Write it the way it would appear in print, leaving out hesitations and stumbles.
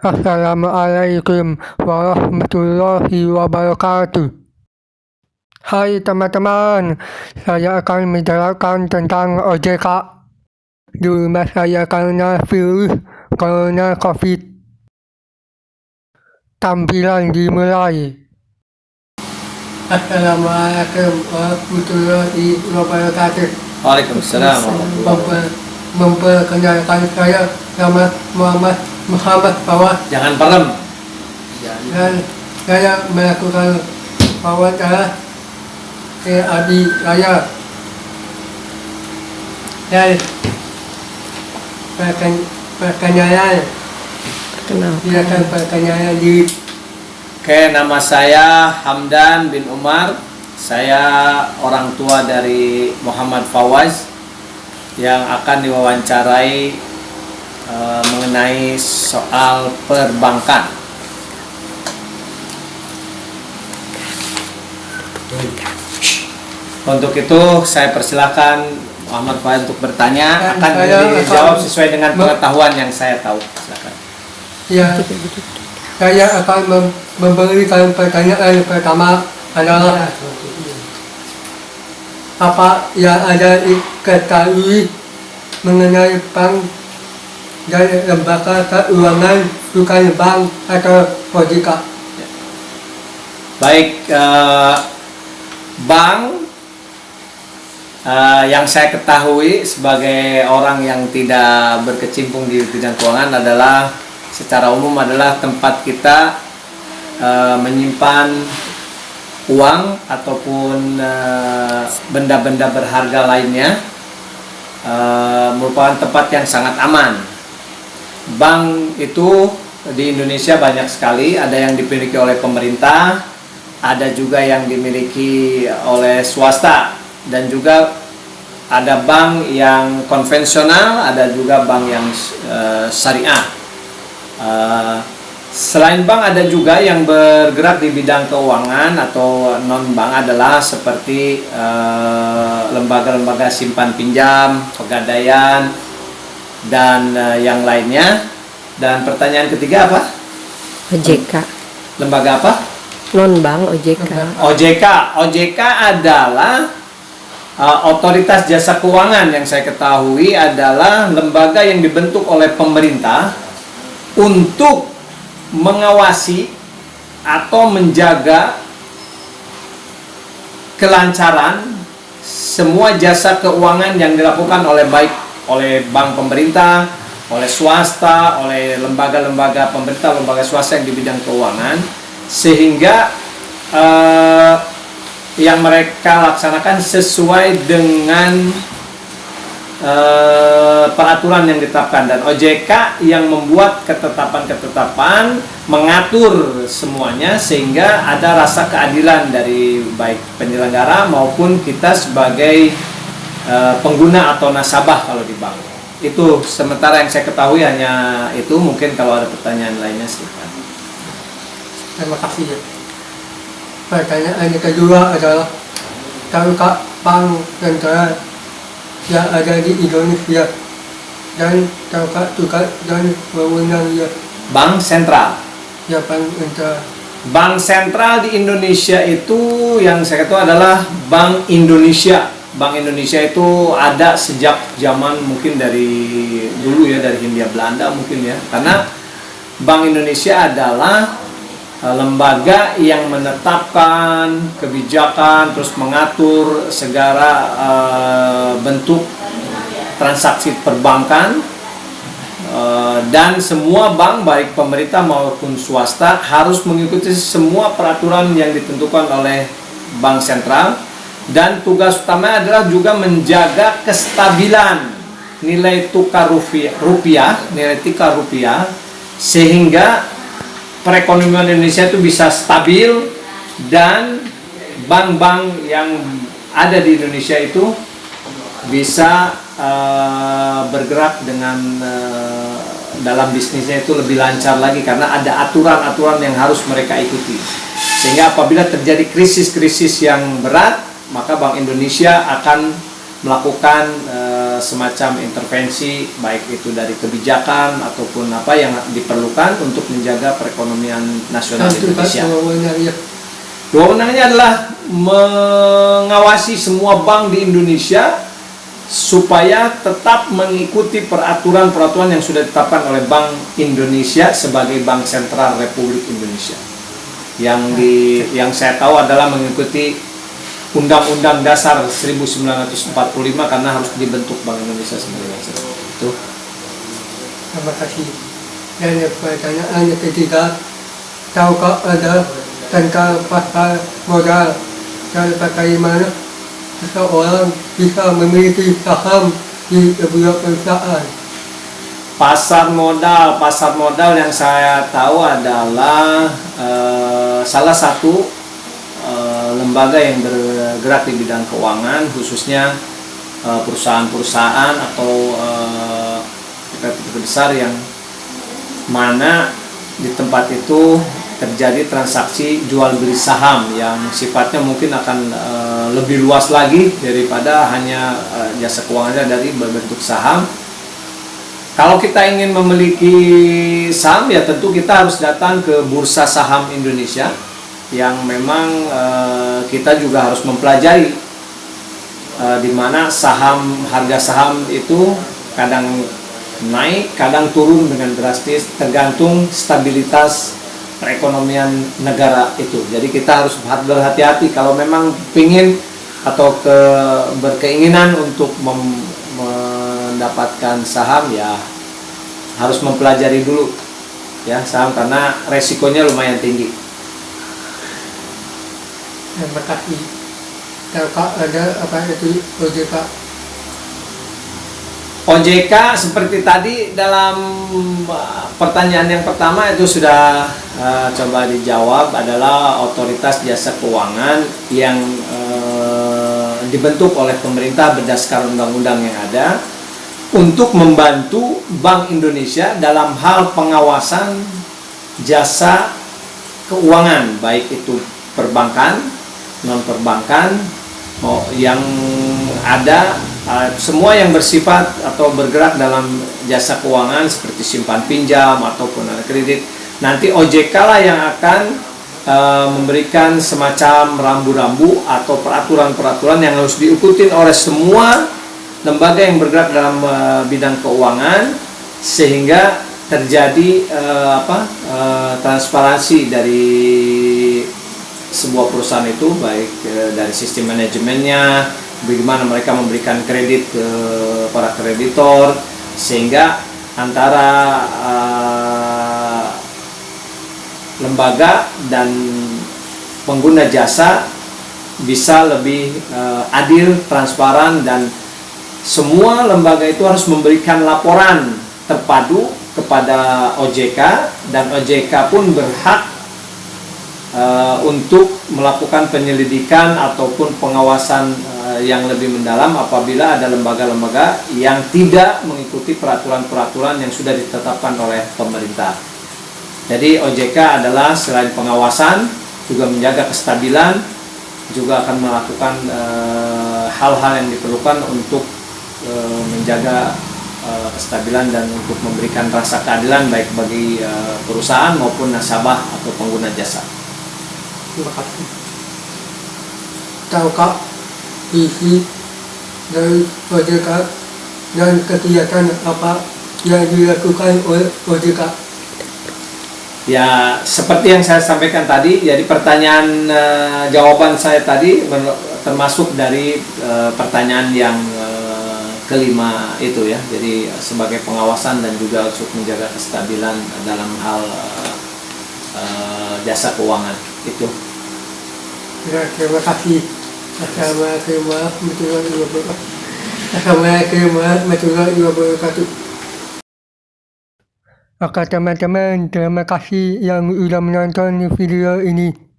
Assalamualaikum warahmatullahi wabarakatuh. Hai teman-teman, saya akan menjelaskan tentang OJK. Di rumah saya karena virus corona COVID. Tampilan dimulai. Assalamualaikum warahmatullahi wabarakatuh. Waalaikumsalam warahmatullahi. Memperkenalkan saya nama Muhammad Fawaz. Jangan parem. Dan saya melakukan wawancara ke adik saya. Dan perkenalan. Silakan perkenalan diri. Oke, nama saya Hamdan bin Umar. Saya orang tua dari Muhammad Fawaz yang akan diwawancarai mengenai soal perbankan. Untuk itu saya persilahkan Muhammad Fawaz untuk bertanya, akan dijawab sesuai dengan pengetahuan yang saya tahu. Silakan. Ya, saya akan memberikan pertanyaan pertama adalah apa yang ada diketahui mengenai bank dan lembaga keuangan bukan bank atau OJK? Baik, bank yang saya ketahui sebagai orang yang tidak berkecimpung di bidang keuangan adalah secara umum adalah tempat kita menyimpan uang ataupun benda-benda berharga lainnya, merupakan tempat yang sangat aman. Bank itu di Indonesia banyak sekali, ada yang dimiliki oleh pemerintah, ada juga yang dimiliki oleh swasta, dan juga ada bank yang konvensional, ada juga bank yang syariah. Selain bank ada juga yang bergerak di bidang keuangan atau non bank adalah seperti lembaga-lembaga simpan pinjam, pegadaian, dan yang lainnya. Dan pertanyaan ketiga apa? OJK. Lembaga apa? Non bank OJK. OJK adalah otoritas jasa keuangan. Yang saya ketahui adalah lembaga yang dibentuk oleh pemerintah untuk mengawasi atau menjaga kelancaran semua jasa keuangan yang dilakukan oleh baik oleh bank pemerintah, oleh swasta, oleh lembaga-lembaga pemerintah, lembaga swasta yang di bidang keuangan, sehingga yang mereka laksanakan sesuai dengan peraturan yang ditetapkan, dan OJK yang membuat ketetapan-ketetapan, mengatur semuanya sehingga ada rasa keadilan dari baik penyelenggara maupun kita sebagai pengguna atau nasabah kalau di bank. Itu sementara yang saya ketahui hanya itu. Mungkin kalau ada pertanyaan lainnya silakan. Terima kasih. Pertanyaan yang kedua adalah tahukah bank sentral yang ada di Indonesia dan tahukah tugas dan wewenangnya? Bank sentral. Ya, bank sentral. Bank sentral di Indonesia itu yang saya ketahui adalah Bank Indonesia. Bank Indonesia itu ada sejak zaman mungkin dari dulu ya, dari Hindia Belanda mungkin ya. Karena Bank Indonesia adalah lembaga yang menetapkan kebijakan, terus mengatur segala bentuk transaksi perbankan, dan semua bank baik pemerintah maupun swasta harus mengikuti semua peraturan yang ditentukan oleh bank sentral, dan tugas utama adalah juga menjaga kestabilan nilai tukar rupiah, nilai tukar rupiah, sehingga perekonomian Indonesia itu bisa stabil dan bank-bank yang ada di Indonesia itu bisa bergerak dengan dalam bisnisnya itu lebih lancar lagi, karena ada aturan-aturan yang harus mereka ikuti. Sehingga apabila terjadi krisis-krisis yang berat, maka Bank Indonesia akan melakukan semacam intervensi baik itu dari kebijakan ataupun apa yang diperlukan untuk menjaga perekonomian nasional Tentu Pak Indonesia. wewenangnya. Wewenangnya adalah mengawasi semua bank di Indonesia supaya tetap mengikuti peraturan-peraturan yang sudah ditetapkan oleh Bank Indonesia sebagai Bank Sentral Republik Indonesia. Yang saya tahu adalah mengikuti Undang-Undang Dasar 1945 karena harus dibentuk Bank Indonesia sebagai bank sentral. Itu. Terima kasih. Dan pertanyaan yang ketiga, tahukah ada tentang pasar modal dan bagaimana seseorang bisa memiliki saham di sebuah perusahaan? Pasar modal yang saya tahu adalah salah satu lembaga yang bergerak di bidang keuangan, khususnya perusahaan-perusahaan atau PT besar yang mana di tempat itu terjadi transaksi jual beli saham yang sifatnya mungkin akan lebih luas lagi daripada hanya jasa keuangannya dari berbentuk saham. Kalau kita ingin memiliki saham ya tentu kita harus datang ke Bursa Saham Indonesia yang memang kita juga harus mempelajari di mana harga saham itu kadang naik, kadang turun dengan drastis tergantung stabilitas perekonomian negara itu. Jadi kita harus berhati-hati kalau memang ingin atau berkeinginan untuk mendapatkan saham ya harus mempelajari dulu ya saham karena resikonya lumayan tinggi. Terima kasih. Tahukah ada apa itu OJK? OJK seperti tadi dalam pertanyaan yang pertama itu sudah coba dijawab, adalah otoritas jasa keuangan yang dibentuk oleh pemerintah berdasarkan undang-undang yang ada untuk membantu Bank Indonesia dalam hal pengawasan jasa keuangan, baik itu perbankan, non perbankan, yang ada semua yang bersifat atau bergerak dalam jasa keuangan seperti simpan pinjam ataupun kredit. Nanti OJK lah yang akan memberikan semacam rambu-rambu atau peraturan-peraturan yang harus diikuti oleh semua lembaga yang bergerak dalam bidang keuangan sehingga terjadi transparansi dari sebuah perusahaan itu, baik dari sistem manajemennya, bagaimana mereka memberikan kredit ke para kreditor, sehingga antara lembaga dan pengguna jasa bisa lebih adil, transparan, dan semua lembaga itu harus memberikan laporan terpadu kepada OJK, dan OJK pun berhak untuk melakukan penyelidikan ataupun pengawasan yang lebih mendalam apabila ada lembaga-lembaga yang tidak mengikuti peraturan-peraturan yang sudah ditetapkan oleh pemerintah. Jadi OJK adalah selain pengawasan juga menjaga kestabilan, juga akan melakukan hal-hal yang diperlukan untuk menjaga kestabilan dan untuk memberikan rasa keadilan baik bagi perusahaan maupun nasabah atau pengguna jasa. Terima kasih. Tahukah isi dari OJK dan kegiatan apa yang dilakukan oleh OJK? Ya, seperti yang saya sampaikan tadi, jadi pertanyaan jawaban saya tadi termasuk dari pertanyaan yang kelima itu ya. Jadi sebagai pengawasan dan juga untuk menjaga kestabilan dalam hal jasa keuangan itu. Ya, terima kasih. Assalamualaikum warahmatullahi wabarakatuh. Assalamualaikum warahmatullahi wabarakatuh. Oke teman-teman, terima kasih yang sudah menonton video ini.